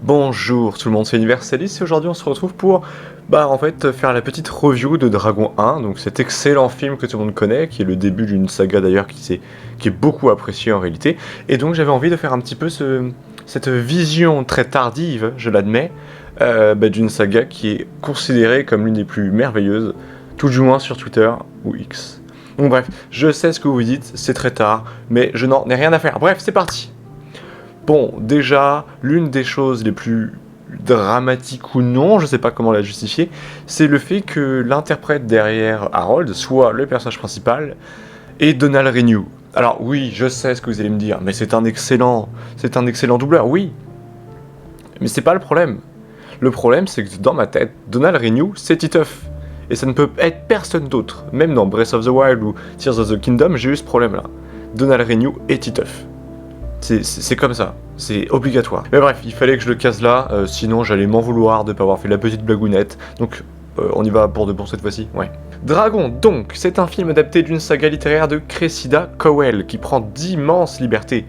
Bonjour tout le monde, c'est Universalis et aujourd'hui on se retrouve pour faire la petite review de Dragon 1, donc cet excellent film que tout le monde connaît, qui est le début d'une saga d'ailleurs qui est beaucoup appréciée en réalité, et donc j'avais envie de faire un petit peu cette vision très tardive, je l'admets, d'une saga qui est considérée comme l'une des plus merveilleuses, tout du moins sur Twitter ou X. Donc bref, je sais ce que vous dites, c'est très tard, mais je n'en ai rien à faire. Bref, c'est parti. Bon, déjà, l'une des choses les plus dramatiques ou non, je sais pas comment la justifier, c'est le fait que l'interprète derrière Harold soit le personnage principal et Donald Renew. Alors oui, je sais ce que vous allez me dire, mais c'est un excellent doubleur, oui. Mais c'est pas le problème. Le problème, c'est que dans ma tête, Donald Renew, c'est Titeuf. Et ça ne peut être personne d'autre. Même dans Breath of the Wild ou Tears of the Kingdom, j'ai eu ce problème-là. Donald Renew est Titeuf. C'est comme ça, c'est obligatoire. Mais bref, il fallait que je le case là, sinon j'allais m'en vouloir de pas avoir fait la petite blagounette. Donc on y va pour de bon cette fois-ci, ouais. Dragon, donc, c'est un film adapté d'une saga littéraire de Cressida Cowell, qui prend d'immenses libertés.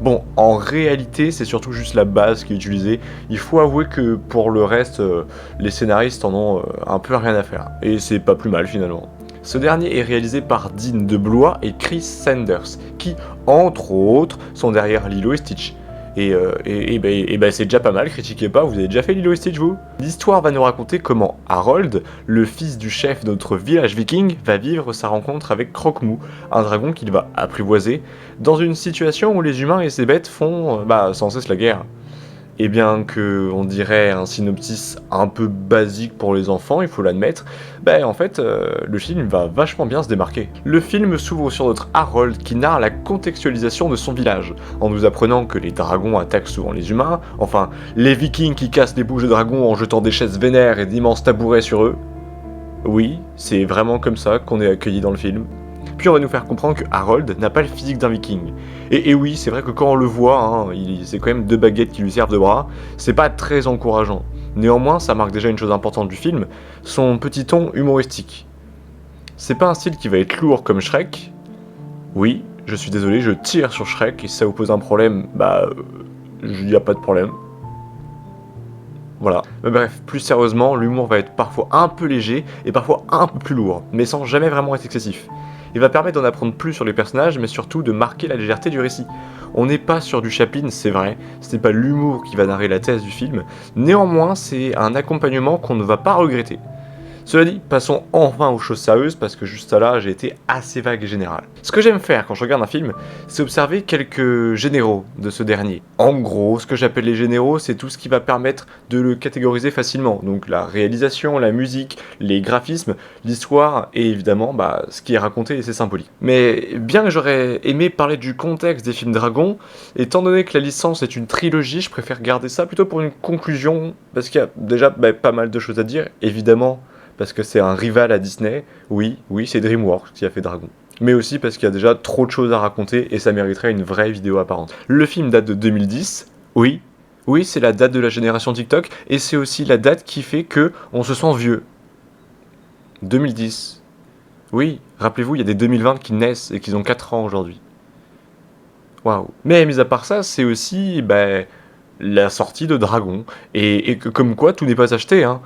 Bon, en réalité, c'est surtout juste la base qui est utilisée. Il faut avouer que pour le reste, les scénaristes en ont un peu rien à faire. Et c'est pas plus mal finalement. Ce dernier est réalisé par Dean DeBlois et Chris Sanders, qui, entre autres, sont derrière Lilo et Stitch. C'est déjà pas mal, critiquez pas, vous avez déjà fait Lilo et Stitch vous? L'histoire va nous raconter comment Harold, le fils du chef de notre village viking, va vivre sa rencontre avec Croque-Mou, un dragon qu'il va apprivoiser, dans une situation où les humains et ces bêtes font sans cesse la guerre. Et bien que on dirait un synopsis un peu basique pour les enfants, il faut l'admettre, le film va vachement bien se démarquer. Le film s'ouvre sur notre Harold qui narre la contextualisation de son village, en nous apprenant que les dragons attaquent souvent les humains, enfin les vikings qui cassent les bouches de dragons en jetant des chaises vénères et d'immenses tabourets sur eux. Oui, c'est vraiment comme ça qu'on est accueilli dans le film. Puis on va nous faire comprendre que Harold n'a pas le physique d'un viking. Et oui, c'est vrai que quand on le voit, c'est quand même deux baguettes qui lui servent de bras, c'est pas très encourageant. Néanmoins, ça marque déjà une chose importante du film, son petit ton humoristique. C'est pas un style qui va être lourd comme Shrek. Oui, je suis désolé, je tire sur Shrek, et si ça vous pose un problème, il n'y a pas de problème. Voilà. Mais bref, plus sérieusement, l'humour va être parfois un peu léger et parfois un peu plus lourd, mais sans jamais vraiment être excessif. Il va permettre d'en apprendre plus sur les personnages, mais surtout de marquer la légèreté du récit. On n'est pas sur du Chaplin, c'est vrai, ce n'est pas l'humour qui va narrer la thèse du film, néanmoins c'est un accompagnement qu'on ne va pas regretter. Cela dit, passons enfin aux choses sérieuses parce que juste là j'ai été assez vague et général. Ce que j'aime faire quand je regarde un film, c'est observer quelques généraux de ce dernier. En gros, ce que j'appelle les généraux, c'est tout ce qui va permettre de le catégoriser facilement. Donc la réalisation, la musique, les graphismes, l'histoire et évidemment ce qui est raconté et c'est symbolique. Mais bien que j'aurais aimé parler du contexte des films Dragon, étant donné que la licence est une trilogie, je préfère garder ça plutôt pour une conclusion parce qu'il y a déjà pas mal de choses à dire, évidemment. Parce que c'est un rival à Disney, oui, c'est DreamWorks qui a fait Dragon. Mais aussi parce qu'il y a déjà trop de choses à raconter et ça mériterait une vraie vidéo apparente. Le film date de 2010, oui, c'est la date de la génération TikTok et c'est aussi la date qui fait que on se sent vieux. 2010. Oui, rappelez-vous, il y a des 2020 qui naissent et qui ont 4 ans aujourd'hui. Waouh. Mais mis à part ça, c'est aussi la sortie de Dragon. Et comme quoi, tout n'est pas acheté, hein.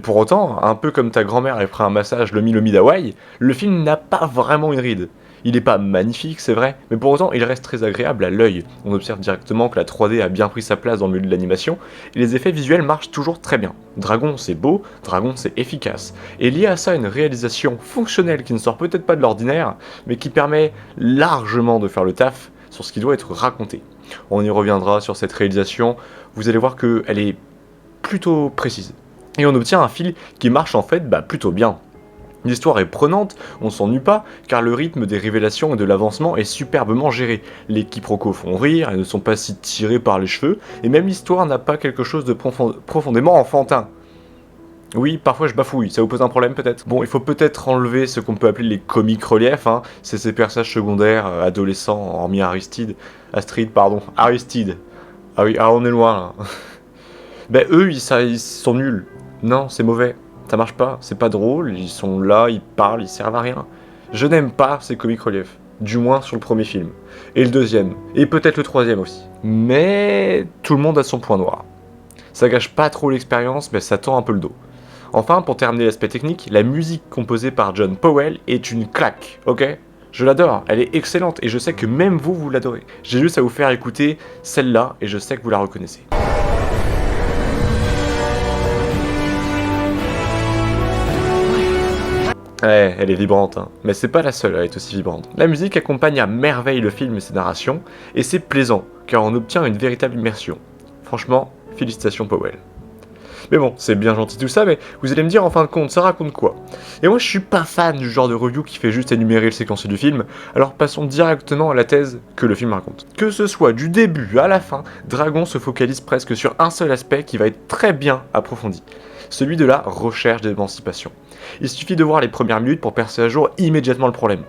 Pour autant, un peu comme ta grand-mère après un massage Lomi d'Hawaï, le film n'a pas vraiment une ride. Il n'est pas magnifique, c'est vrai, mais pour autant il reste très agréable à l'œil. On observe directement que la 3D a bien pris sa place dans le milieu de l'animation, et les effets visuels marchent toujours très bien. Dragon c'est beau, Dragon c'est efficace, et lié à ça une réalisation fonctionnelle qui ne sort peut-être pas de l'ordinaire, mais qui permet largement de faire le taf sur ce qui doit être raconté. On y reviendra sur cette réalisation, vous allez voir qu'elle est plutôt précise. Et on obtient un fil qui marche en fait plutôt bien. L'histoire est prenante, on s'ennuie pas, car le rythme des révélations et de l'avancement est superbement géré. Les quiproquos font rire, elles ne sont pas si tirées par les cheveux, et même l'histoire n'a pas quelque chose de profondément enfantin. Oui, parfois je bafouille, ça vous pose un problème peut-être? Bon, il faut peut-être enlever ce qu'on peut appeler les comiques reliefs, c'est ces personnages secondaires, adolescents, hormis Aristide. Aristide. Ah oui, on est loin là. Eux, ils sont nuls. Non, c'est mauvais. Ça marche pas, c'est pas drôle, ils sont là, ils parlent, ils servent à rien. Je n'aime pas ces comiques reliefs. du moins sur le premier film, et le deuxième, et peut-être le troisième aussi. Mais tout le monde a son point noir. Ça gâche pas trop l'expérience, mais ça tend un peu le dos. Enfin, pour terminer l'aspect technique, la musique composée par John Powell est une claque, ok? Je l'adore, elle est excellente, et je sais que même vous, vous l'adorez. J'ai juste à vous faire écouter celle-là, et je sais que vous la reconnaissez. Ouais, elle est vibrante, hein. Mais c'est pas la seule à être aussi vibrante. La musique accompagne à merveille le film et ses narrations, et c'est plaisant, car on obtient une véritable immersion. Franchement, félicitations Powell. Mais bon, c'est bien gentil tout ça, mais vous allez me dire en fin de compte, ça raconte quoi? Et moi je suis pas fan du genre de review qui fait juste énumérer le séquencier du film, alors passons directement à la thèse que le film raconte. Que ce soit du début à la fin, Dragon se focalise presque sur un seul aspect qui va être très bien approfondi, celui de la recherche d'émancipation. Il suffit de voir les premières minutes pour percer à jour immédiatement le problème.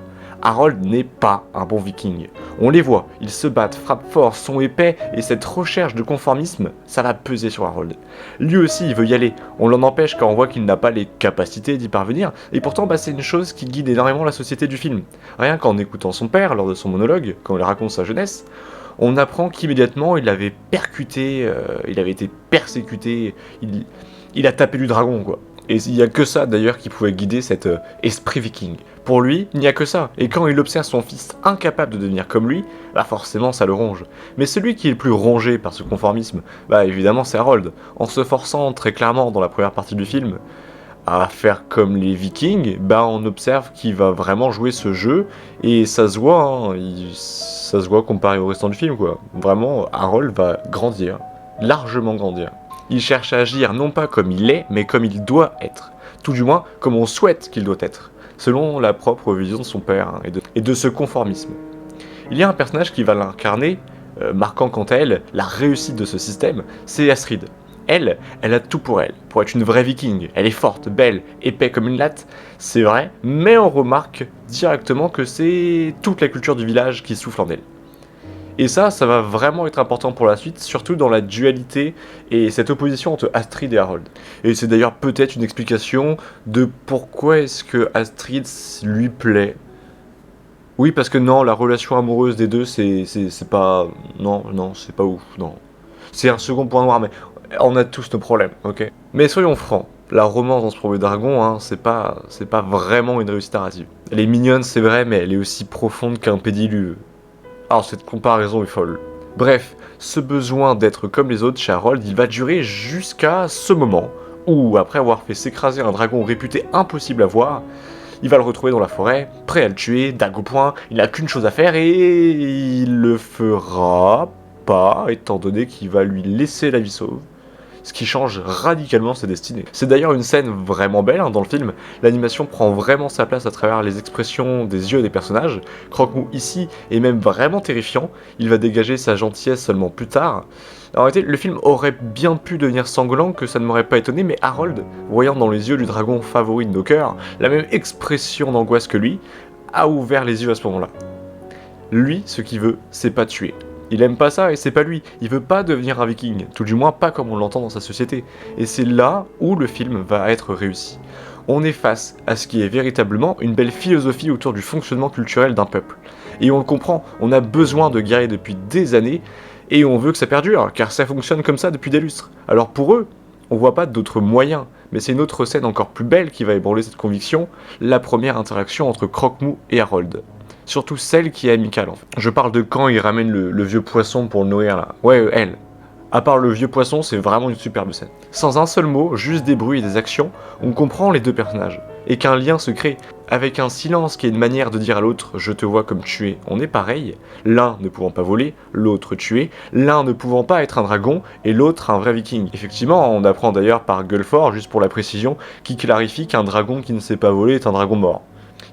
Harold n'est pas un bon viking. On les voit, ils se battent, frappent fort, sont épais, et cette recherche de conformisme, ça va peser sur Harold. Lui aussi, il veut y aller, on l'en empêche car on voit qu'il n'a pas les capacités d'y parvenir, et pourtant c'est une chose qui guide énormément la société du film. Rien qu'en écoutant son père lors de son monologue, quand il raconte sa jeunesse, on apprend qu'immédiatement il avait percuté, il avait été persécuté, il a tapé du dragon quoi. Et il n'y a que ça d'ailleurs qui pouvait guider cet esprit viking. Pour lui, il n'y a que ça, et quand il observe son fils incapable de devenir comme lui, bah forcément ça le ronge. Mais celui qui est le plus rongé par ce conformisme, bah évidemment c'est Harold, en se forçant très clairement dans la première partie du film à faire comme les vikings, bah on observe qu'il va vraiment jouer ce jeu, et ça se voit, hein, ça se voit comparé au restant du film quoi. Vraiment, Harold va grandir, largement grandir. Il cherche à agir non pas comme il est, mais comme il doit être. Tout du moins, comme on souhaite qu'il doit être, selon la propre vision de son père hein, et de ce conformisme. Il y a un personnage qui va l'incarner, marquant quant à elle la réussite de ce système, c'est Astrid. Elle a tout pour elle, pour être une vraie viking. Elle est forte, belle, épais comme une latte, c'est vrai, mais on remarque directement que c'est toute la culture du village qui souffle en elle. Et ça va vraiment être important pour la suite, surtout dans la dualité et cette opposition entre Astrid et Harold. Et c'est d'ailleurs peut-être une explication de pourquoi est-ce que Astrid lui plaît. Oui, parce que non, la relation amoureuse des deux, c'est pas... Non, c'est pas ouf, non. C'est un second point noir, mais on a tous nos problèmes, ok? Mais soyons francs, la romance dans ce premier dragon, hein, c'est pas vraiment une réussite narrative. Elle est mignonne, c'est vrai, mais elle est aussi profonde qu'un pédiluve. Alors cette comparaison est folle. Bref, ce besoin d'être comme les autres chez Harold, il va durer jusqu'à ce moment où, après avoir fait s'écraser un dragon réputé impossible à voir, il va le retrouver dans la forêt, prêt à le tuer, dague au poing, il n'a qu'une chose à faire et il le fera pas, étant donné qu'il va lui laisser la vie sauve. Ce qui change radicalement sa destinée. C'est d'ailleurs une scène vraiment belle hein, dans le film, l'animation prend vraiment sa place à travers les expressions des yeux des personnages, Croque-Mou ici est même vraiment terrifiant, il va dégager sa gentillesse seulement plus tard. En réalité, le film aurait bien pu devenir sanglant, que ça ne m'aurait pas étonné, mais Harold, voyant dans les yeux du dragon favori de nos cœurs, la même expression d'angoisse que lui, a ouvert les yeux à ce moment-là. Lui, ce qu'il veut, c'est pas tuer. Il aime pas ça et c'est pas lui, il veut pas devenir un viking, tout du moins pas comme on l'entend dans sa société. Et c'est là où le film va être réussi. On est face à ce qui est véritablement une belle philosophie autour du fonctionnement culturel d'un peuple. Et on le comprend, on a besoin de guerriers depuis des années, et on veut que ça perdure, car ça fonctionne comme ça depuis des lustres. Alors pour eux, on voit pas d'autres moyens, mais c'est une autre scène encore plus belle qui va ébranler cette conviction, la première interaction entre Croque-Mou et Harold. Surtout celle qui est amicale en fait. Je parle de quand il ramène le vieux poisson pour le nourrir là. Ouais, elle. À part le vieux poisson, c'est vraiment une superbe scène. Sans un seul mot, juste des bruits et des actions, on comprend les deux personnages. Et qu'un lien se crée. Avec un silence qui est une manière de dire à l'autre « je te vois comme tu es », on est pareil. L'un ne pouvant pas voler, l'autre tuer. L'un ne pouvant pas être un dragon, et l'autre un vrai viking. Effectivement, on apprend d'ailleurs par Gulford, juste pour la précision, qui clarifie qu'un dragon qui ne sait pas voler est un dragon mort.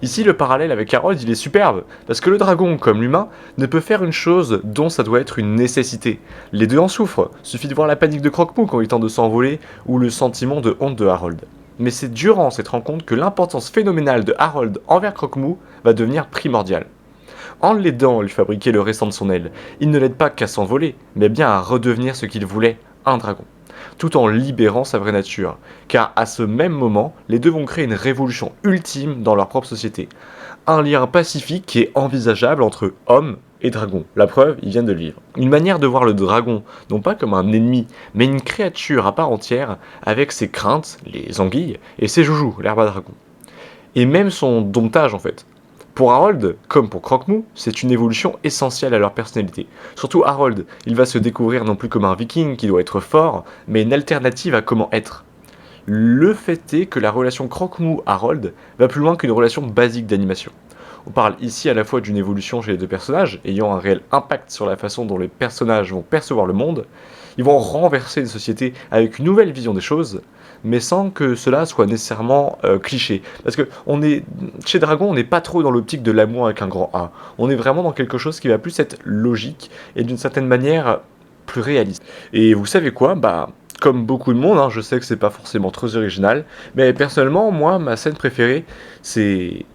Ici, le parallèle avec Harold, il est superbe, parce que le dragon, comme l'humain, ne peut faire une chose dont ça doit être une nécessité. Les deux en souffrent, suffit de voir la panique de Croque-Mou quand il tente de s'envoler, ou le sentiment de honte de Harold. Mais c'est durant cette rencontre que l'importance phénoménale de Harold envers Croque-Mou va devenir primordiale. En l'aidant à lui fabriquer le restant de son aile, il ne l'aide pas qu'à s'envoler, mais bien à redevenir ce qu'il voulait, un dragon. Tout en libérant sa vraie nature, car à ce même moment, les deux vont créer une révolution ultime dans leur propre société. un lien pacifique qui est envisageable entre hommes et dragons. La preuve, ils viennent de le vivre. Une manière de voir le dragon, non pas comme un ennemi, mais une créature à part entière, avec ses craintes, les anguilles, et ses joujoux, l'herbe à dragon. Et même son domptage en fait. Pour Harold, comme pour Croque-Mou, c'est une évolution essentielle à leur personnalité. Surtout Harold, il va se découvrir non plus comme un viking qui doit être fort, mais une alternative à comment être. Le fait est que la relation Croque-Mou-Harold va plus loin qu'une relation basique d'animation. On parle ici à la fois d'une évolution chez les deux personnages, ayant un réel impact sur la façon dont les personnages vont percevoir le monde. Ils vont renverser une société avec une nouvelle vision des choses, mais sans que cela soit nécessairement cliché. Parce que chez Dragon, on n'est pas trop dans l'optique de l'amour avec un grand A. On est vraiment dans quelque chose qui va plus être logique et d'une certaine manière plus réaliste. Et vous savez quoi, comme beaucoup de monde, hein, je sais que c'est pas forcément très original, mais personnellement, moi, ma scène préférée, c'est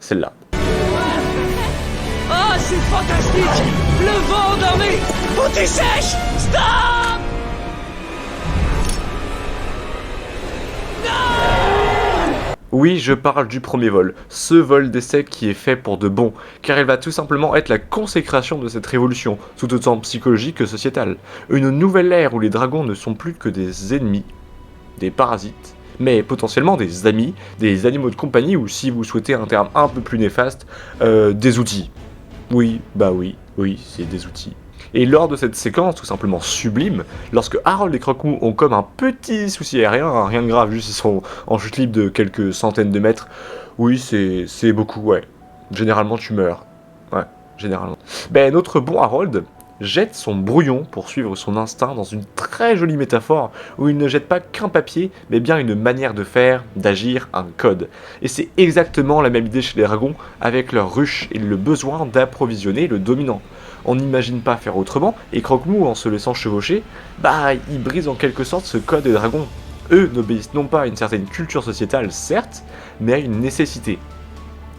celle-là. Ah, c'est fantastique! Le vent endormi! Boutique sèche! Stop! Oui, je parle du premier vol, ce vol d'essai qui est fait pour de bon, car il va tout simplement être la consécration de cette révolution, tout autant psychologique que sociétale. Une nouvelle ère où les dragons ne sont plus que des ennemis, des parasites, mais potentiellement des amis, des animaux de compagnie, ou si vous souhaitez un terme un peu plus néfaste, des outils. Oui, oui, c'est des outils. Et lors de cette séquence tout simplement sublime, lorsque Harold et Croque-Mou ont comme un petit souci aérien, hein, rien de grave, juste ils sont en chute libre de quelques centaines de mètres, oui, c'est beaucoup, ouais. Généralement tu meurs. Ouais, généralement. Notre bon Harold jette son brouillon pour suivre son instinct dans une très jolie métaphore où il ne jette pas qu'un papier, mais bien une manière de faire, d'agir, un code. Et c'est exactement la même idée chez les dragons avec leur ruche et le besoin d'approvisionner le dominant. On n'imagine pas faire autrement, et Croque-Mou, en se laissant chevaucher, il brise en quelque sorte ce code des dragons. Eux n'obéissent non pas à une certaine culture sociétale, certes, mais à une nécessité.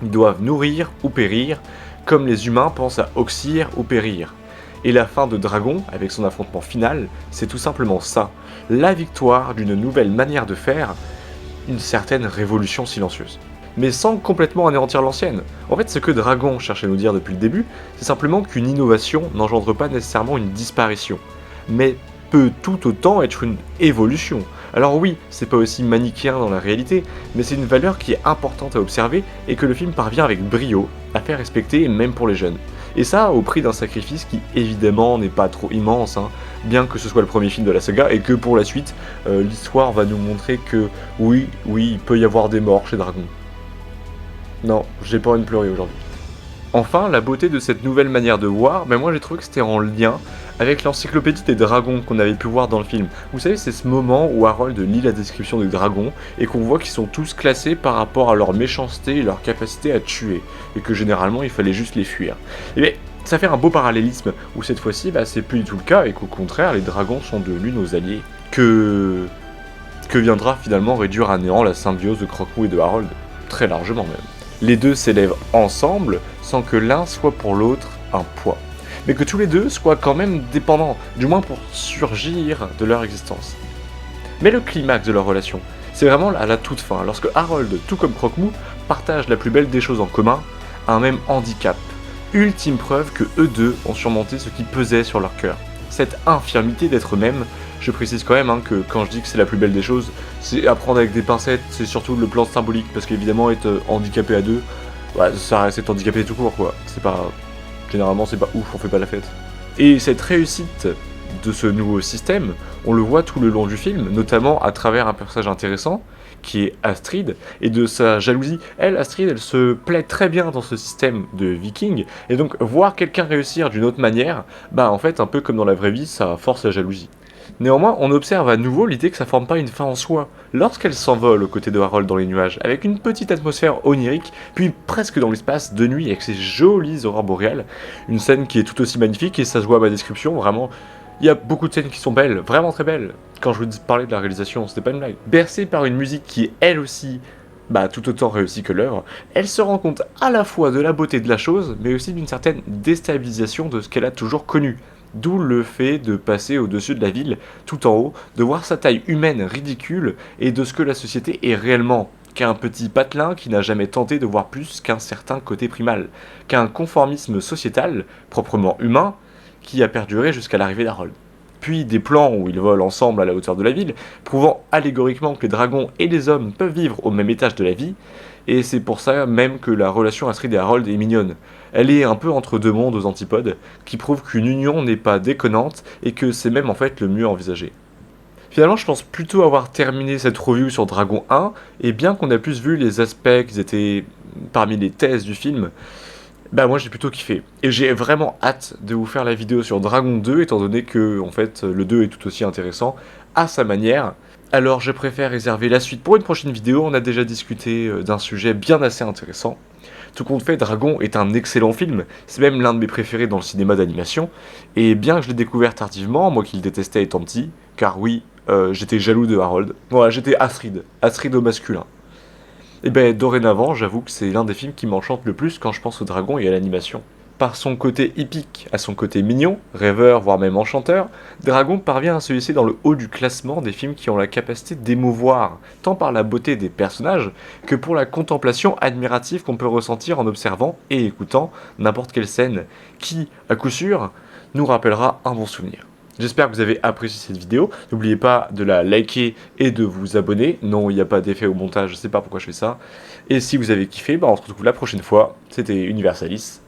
Ils doivent nourrir ou périr, comme les humains pensent à oxyre ou périr. Et la fin de Dragon, avec son affrontement final, c'est tout simplement ça, la victoire d'une nouvelle manière de faire, une certaine révolution silencieuse. Mais sans complètement anéantir l'ancienne. En fait, ce que Dragon cherche à nous dire depuis le début, c'est simplement qu'une innovation n'engendre pas nécessairement une disparition, mais peut tout autant être une évolution. Alors oui, c'est pas aussi manichéen dans la réalité, mais c'est une valeur qui est importante à observer et que le film parvient avec brio à faire respecter même pour les jeunes. Et ça au prix d'un sacrifice qui évidemment n'est pas trop immense, hein, bien que ce soit le premier film de la saga et que pour la suite, l'histoire va nous montrer que oui, il peut y avoir des morts chez Dragon. Non, j'ai pas envie de pleurer aujourd'hui. Enfin, la beauté de cette nouvelle manière de voir, moi j'ai trouvé que c'était en lien avec l'encyclopédie des dragons qu'on avait pu voir dans le film. Vous savez, c'est ce moment où Harold lit la description des dragons et qu'on voit qu'ils sont tous classés par rapport à leur méchanceté et leur capacité à tuer, et que généralement il fallait juste les fuir. Et bien, ça fait un beau parallélisme où cette fois-ci, c'est plus du tout le cas et qu'au contraire, les dragons sont devenus nos alliés. Que viendra finalement réduire à néant la symbiose de Croque-Mou et de Harold, très largement même. Les deux s'élèvent ensemble sans que l'un soit pour l'autre un poids, mais que tous les deux soient quand même dépendants, du moins pour surgir de leur existence. Mais le climax de leur relation, c'est vraiment à la toute fin, lorsque Harold, tout comme Croque-Mou, partagent la plus belle des choses en commun, un même handicap, ultime preuve que eux deux ont surmonté ce qui pesait sur leur cœur, cette infirmité d'être eux-mêmes. Je précise quand même que quand je dis que c'est la plus belle des choses, c'est à prendre avec des pincettes, c'est surtout le plan symbolique, parce qu'évidemment être handicapé à deux, ça reste être handicapé tout court quoi, généralement c'est pas ouf, on fait pas la fête. Et cette réussite de ce nouveau système, on le voit tout le long du film, notamment à travers un personnage intéressant, qui est Astrid, et de sa jalousie. Astrid, elle se plaît très bien dans ce système de viking, et donc voir quelqu'un réussir d'une autre manière, en fait, un peu comme dans la vraie vie, ça force la jalousie. Néanmoins, on observe à nouveau l'idée que ça forme pas une fin en soi, lorsqu'elle s'envole aux côtés de Harold dans les nuages, avec une petite atmosphère onirique, puis presque dans l'espace de nuit avec ses jolies aurores boréales, une scène qui est tout aussi magnifique, et ça se voit à ma description, vraiment, il y a beaucoup de scènes qui sont belles, vraiment très belles. Quand je vous parlais de la réalisation, c'était pas une blague. Bercée par une musique qui est elle aussi, tout autant réussie que l'œuvre, elle se rend compte à la fois de la beauté de la chose, mais aussi d'une certaine déstabilisation de ce qu'elle a toujours connu. D'où le fait de passer au-dessus de la ville, tout en haut, de voir sa taille humaine ridicule, et de ce que la société est réellement, qu'un petit patelin qui n'a jamais tenté de voir plus qu'un certain côté primal, qu'un conformisme sociétal, proprement humain, qui a perduré jusqu'à l'arrivée d'Harold. Puis des plans où ils volent ensemble à la hauteur de la ville, prouvant allégoriquement que les dragons et les hommes peuvent vivre au même étage de la vie, et c'est pour ça même que la relation Astrid et Harold est mignonne. Elle est un peu entre deux mondes aux antipodes, qui prouvent qu'une union n'est pas déconnante et que c'est même en fait le mieux envisagé. Finalement, je pense plutôt avoir terminé cette review sur Dragon 1, et bien qu'on a plus vu les aspects qui étaient parmi les thèses du film, bah moi j'ai plutôt kiffé. Et j'ai vraiment hâte de vous faire la vidéo sur Dragon 2, étant donné que en fait le 2 est tout aussi intéressant à sa manière. Alors je préfère réserver la suite pour une prochaine vidéo, on a déjà discuté d'un sujet bien assez intéressant. Tout compte fait, Dragon est un excellent film, c'est même l'un de mes préférés dans le cinéma d'animation, et bien que je l'ai découvert tardivement, moi qui le détestais étant petit, car oui, j'étais jaloux de Harold, voilà, j'étais Astrid au masculin. Et ben dorénavant, j'avoue que c'est l'un des films qui m'enchante le plus quand je pense au dragon et à l'animation. Par son côté hippique à son côté mignon, rêveur voire même enchanteur, Dragon parvient à se hisser dans le haut du classement des films qui ont la capacité d'émouvoir, tant par la beauté des personnages que pour la contemplation admirative qu'on peut ressentir en observant et écoutant n'importe quelle scène, qui, à coup sûr, nous rappellera un bon souvenir. J'espère que vous avez apprécié cette vidéo, n'oubliez pas de la liker et de vous abonner, non il n'y a pas d'effet au montage, je sais pas pourquoi je fais ça, et si vous avez kiffé, bah on se retrouve la prochaine fois, c'était Universalis,